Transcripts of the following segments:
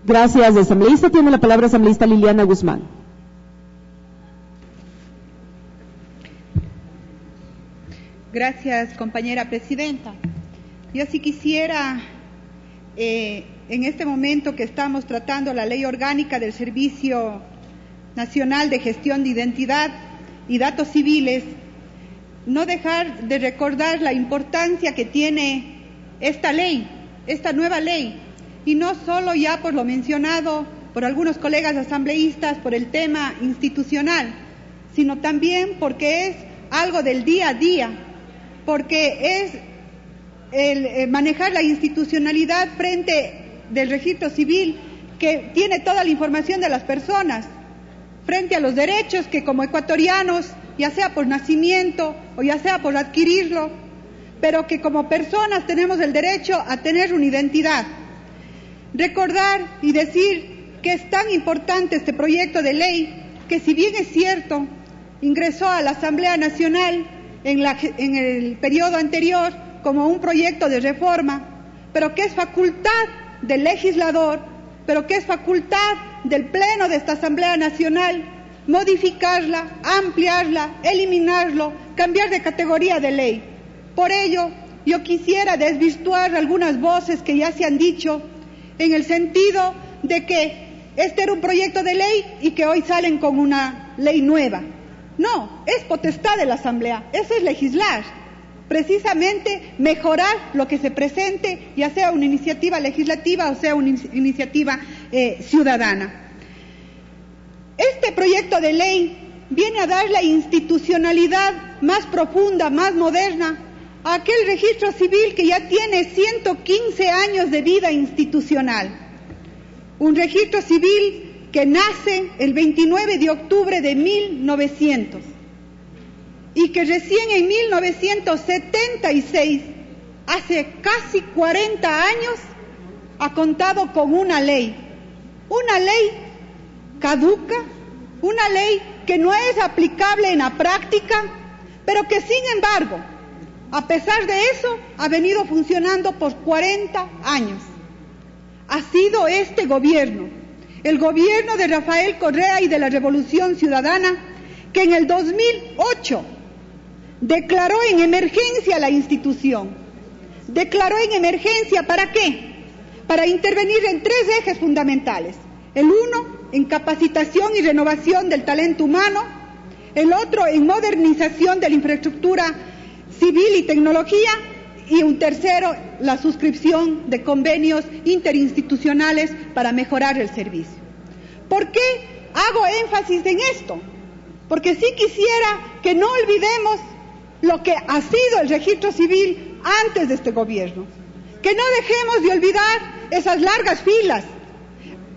Gracias, asambleísta. Tiene la palabra asambleísta Liliana Guzmán. Gracias, compañera presidenta. Yo sí quisiera, en este momento que estamos tratando la Ley Orgánica del Servicio Nacional de Gestión de Identidad y Datos Civiles, no dejar de recordar la importancia que tiene esta ley, esta nueva ley, y no solo ya por lo mencionado por algunos colegas asambleístas por el tema institucional, sino también porque es algo del día a día, porque es el manejar la institucionalidad frente del registro civil que tiene toda la información de las personas, frente a los derechos que como ecuatorianos, ya sea por nacimiento o ya sea por adquirirlo, pero que como personas tenemos el derecho a tener una identidad. Recordar y decir que es tan importante este proyecto de ley que, si bien es cierto, ingresó a la Asamblea Nacional en el periodo anterior como un proyecto de reforma, pero que es facultad del legislador, pero que es facultad del Pleno de esta Asamblea Nacional modificarla, ampliarla, eliminarlo, cambiar de categoría de ley. Por ello, yo quisiera desvirtuar algunas voces que ya se han dicho en el sentido de que este era un proyecto de ley y que hoy salen con una ley nueva. No, es potestad de la Asamblea, eso es legislar, precisamente mejorar lo que se presente, ya sea una iniciativa legislativa o sea una iniciativa ciudadana. Este proyecto de ley viene a dar la institucionalidad más profunda, más moderna, a aquel registro civil que ya tiene 115 años de vida institucional. Un registro civil que nace el 29 de octubre de 1900 y que recién en 1976, hace casi 40 años, ha contado con una ley caduca, una ley que no es aplicable en la práctica, pero que sin embargo, a pesar de eso, ha venido funcionando por 40 años. Ha sido este gobierno, el gobierno de Rafael Correa y de la Revolución Ciudadana, que en el 2008 declaró en emergencia la institución. Declaró en emergencia, ¿para qué? Para intervenir en 3 ejes fundamentales. El uno, en capacitación y renovación del talento humano. El otro, en modernización de la infraestructura civil y tecnología. Y un tercero, la suscripción de convenios interinstitucionales para mejorar el servicio. ¿Por qué hago énfasis en esto? Porque sí quisiera que no olvidemos lo que ha sido el registro civil antes de este gobierno. Que no dejemos de olvidar esas largas filas.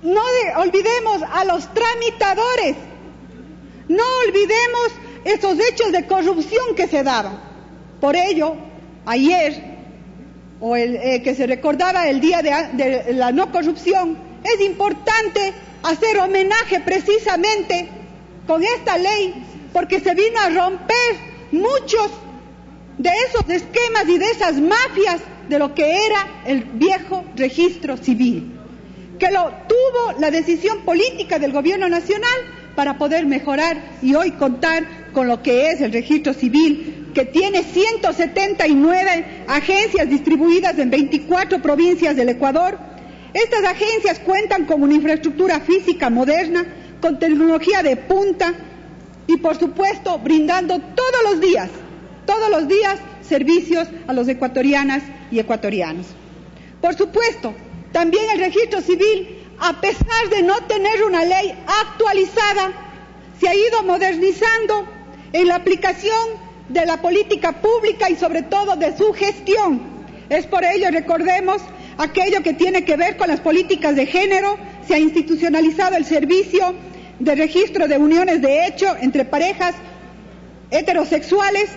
No olvidemos a los tramitadores. No olvidemos esos hechos de corrupción que se daban. Por ello, ayer, que se recordaba el día de la no corrupción, es importante hacer homenaje precisamente con esta ley, porque se vino a romper muchos de esos esquemas y de esas mafias de lo que era el viejo registro civil, que lo tuvo la decisión política del gobierno nacional para poder mejorar y hoy contar con lo que es el registro civil, que tiene 179 agencias distribuidas en 24 provincias del Ecuador. Estas agencias cuentan con una infraestructura física moderna, con tecnología de punta y, por supuesto, brindando todos los días, servicios a los ecuatorianas y ecuatorianos. Por supuesto, también el registro civil, a pesar de no tener una ley actualizada, se ha ido modernizando en la aplicación de la política pública y sobre todo de su gestión. Es por ello, recordemos, aquello que tiene que ver con las políticas de género. Se ha institucionalizado el servicio de registro de uniones de hecho entre parejas heterosexuales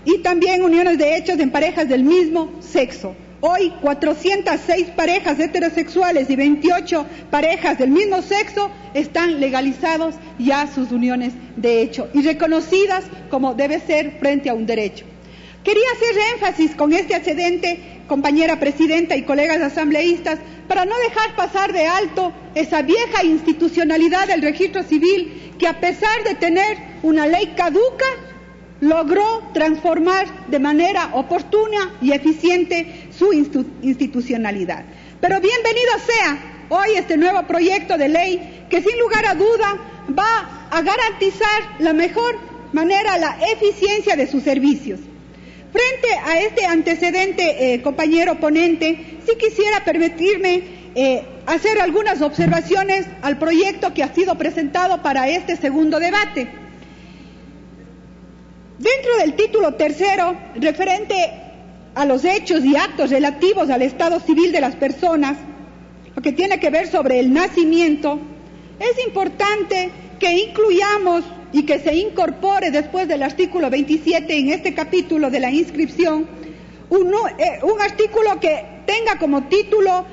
y también uniones de hechos en parejas del mismo sexo. Hoy 406 parejas heterosexuales y 28 parejas del mismo sexo están legalizados ya sus uniones de hecho y reconocidas como debe ser frente a un derecho. Quería hacer énfasis con este antecedente, compañera presidenta y colegas asambleístas, para no dejar pasar de alto esa vieja institucionalidad del registro civil que, a pesar de tener una ley caduca, logró transformar de manera oportuna y eficiente su institucionalidad. Pero bienvenido sea hoy este nuevo proyecto de ley que, sin lugar a duda, va a garantizar la mejor manera la eficiencia de sus servicios. Frente a este antecedente, compañero ponente, sí quisiera permitirme hacer algunas observaciones al proyecto que ha sido presentado para este segundo debate. Dentro del título tercero, referente a los hechos y actos relativos al estado civil de las personas, lo que tiene que ver sobre el nacimiento, es importante que incluyamos y que se incorpore después del artículo 27 en este capítulo de la inscripción un artículo que tenga como título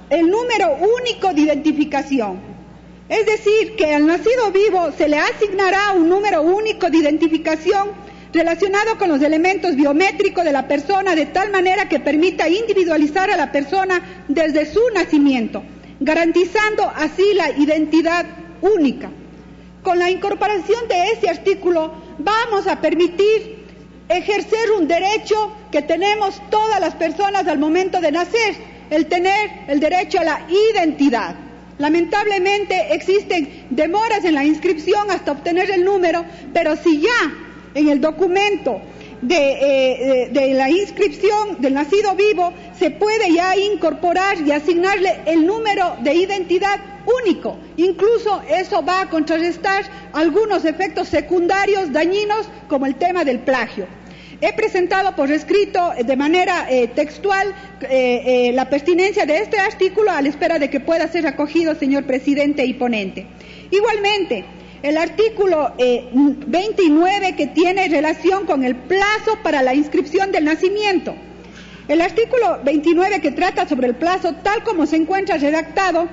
el número único de identificación. Es decir, que al nacido vivo se le asignará un número único de identificación relacionado con los elementos biométricos de la persona, de tal manera que permita individualizar a la persona desde su nacimiento, garantizando así la identidad única. Con la incorporación de este artículo vamos a permitir ejercer un derecho que tenemos todas las personas al momento de nacer, el tener el derecho a la identidad. Lamentablemente existen demoras en la inscripción hasta obtener el número, pero si ya en el documento de la inscripción del nacido vivo se puede ya incorporar y asignarle el número de identidad único. Incluso eso va a contrarrestar algunos efectos secundarios dañinos, como el tema del plagio. He presentado por escrito de manera textual la pertinencia de este artículo a la espera de que pueda ser acogido, señor presidente y ponente. Igualmente, el artículo 29, que tiene relación con el plazo para la inscripción del nacimiento. El artículo 29, que trata sobre el plazo tal como se encuentra redactado,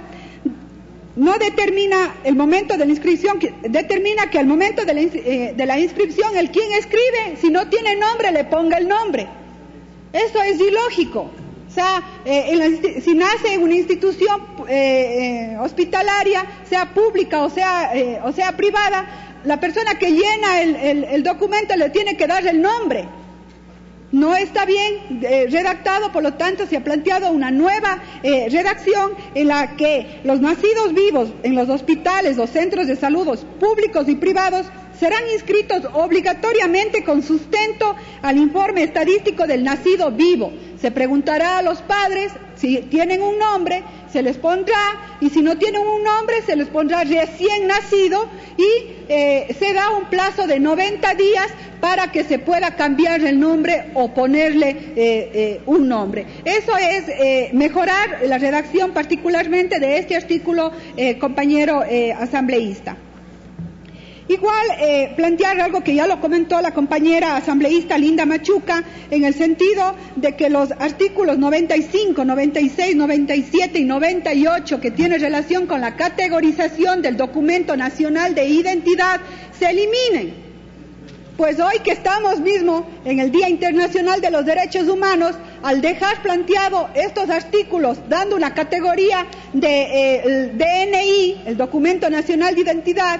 no determina el momento de la inscripción, determina que al momento de la inscripción el quien escribe, si no tiene nombre, le ponga el nombre. Eso es ilógico. O sea, si nace en una institución hospitalaria, sea pública o sea privada, la persona que llena el documento le tiene que dar el nombre. No está bien redactado, por lo tanto se ha planteado una nueva redacción en la que los nacidos vivos en los hospitales, los centros de salud públicos y privados serán inscritos obligatoriamente con sustento al informe estadístico del nacido vivo. Se preguntará a los padres si tienen un nombre, se les pondrá, y si no tienen un nombre, se les pondrá recién nacido, y se da un plazo de 90 días para que se pueda cambiar el nombre o ponerle un nombre. Eso es mejorar la redacción particularmente de este artículo, compañero asambleísta. Igual plantear algo que ya lo comentó la compañera asambleísta Linda Machuca, en el sentido de que los artículos 95, 96, 97 y 98, que tienen relación con la categorización del documento nacional de identidad, se eliminen. Pues hoy que estamos mismo en el Día Internacional de los Derechos Humanos, al dejar planteado estos artículos dando una categoría de DNI, el Documento Nacional de Identidad,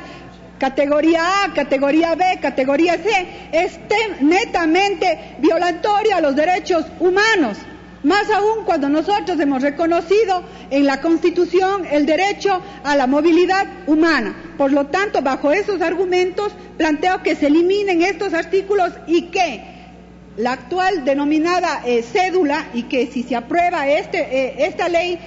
categoría A, categoría B, categoría C, es netamente violatorio a los derechos humanos, más aún cuando nosotros hemos reconocido en la Constitución el derecho a la movilidad humana. Por lo tanto, bajo esos argumentos, planteo que se eliminen estos artículos y que la actual denominada cédula, y que si se aprueba esta ley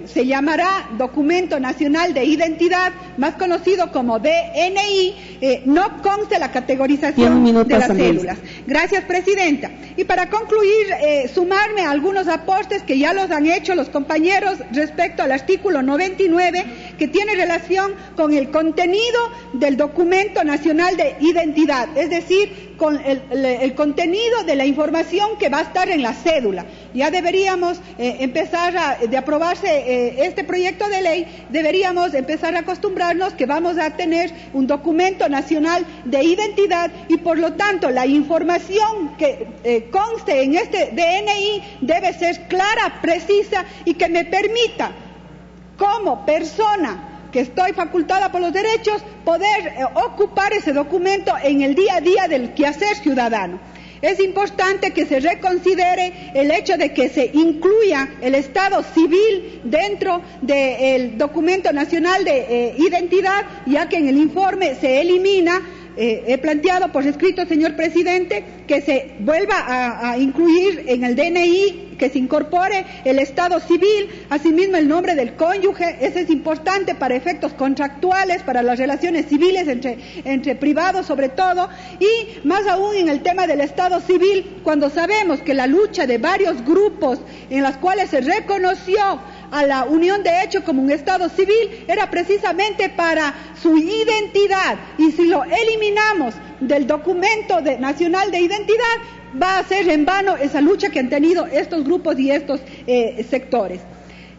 se llamará Documento Nacional de Identidad, más conocido como DNI, no conste la categorización de las cédulas. Gracias, presidenta. Y para concluir, sumarme a algunos aportes que ya los han hecho los compañeros respecto al artículo 99, que tiene relación con el contenido del documento nacional de identidad, es decir, con el contenido de la información que va a estar en la cédula. Ya deberíamos de aprobarse este proyecto de ley, deberíamos empezar a acostumbrarnos que vamos a tener un documento nacional de identidad y por lo tanto la información que conste en este DNI debe ser clara, precisa y que me permita, como persona que estoy facultada por los derechos, poder ocupar ese documento en el día a día del quehacer ciudadano. Es importante que se reconsidere el hecho de que se incluya el estado civil dentro del documento nacional de identidad, ya que en el informe se elimina. He planteado por escrito, señor presidente, que se vuelva a incluir en el DNI, que se incorpore el estado civil, asimismo el nombre del cónyuge. Eso es importante para efectos contractuales, para las relaciones civiles entre privados sobre todo, y más aún en el tema del estado civil, cuando sabemos que la lucha de varios grupos en las cuales se reconoció a la unión de hecho como un estado civil era precisamente para su identidad, y si lo eliminamos del documento nacional de identidad va a ser en vano esa lucha que han tenido estos grupos y estos sectores.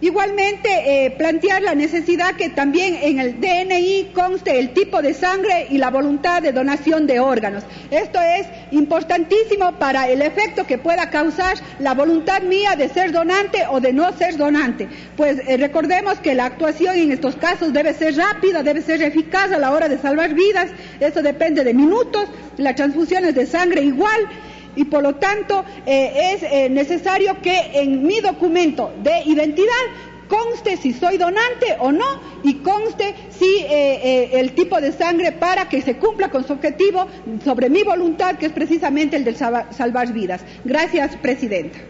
Igualmente, plantear la necesidad que también en el DNI conste el tipo de sangre y la voluntad de donación de órganos. Esto es importantísimo para el efecto que pueda causar la voluntad mía de ser donante o de no ser donante. Pues recordemos que la actuación en estos casos debe ser rápida, debe ser eficaz a la hora de salvar vidas. Eso depende de minutos, las transfusiones de sangre igual. Y por lo tanto es necesario que en mi documento de identidad conste si soy donante o no y conste si el tipo de sangre para que se cumpla con su objetivo sobre mi voluntad, que es precisamente el de salvar vidas. Gracias, presidenta.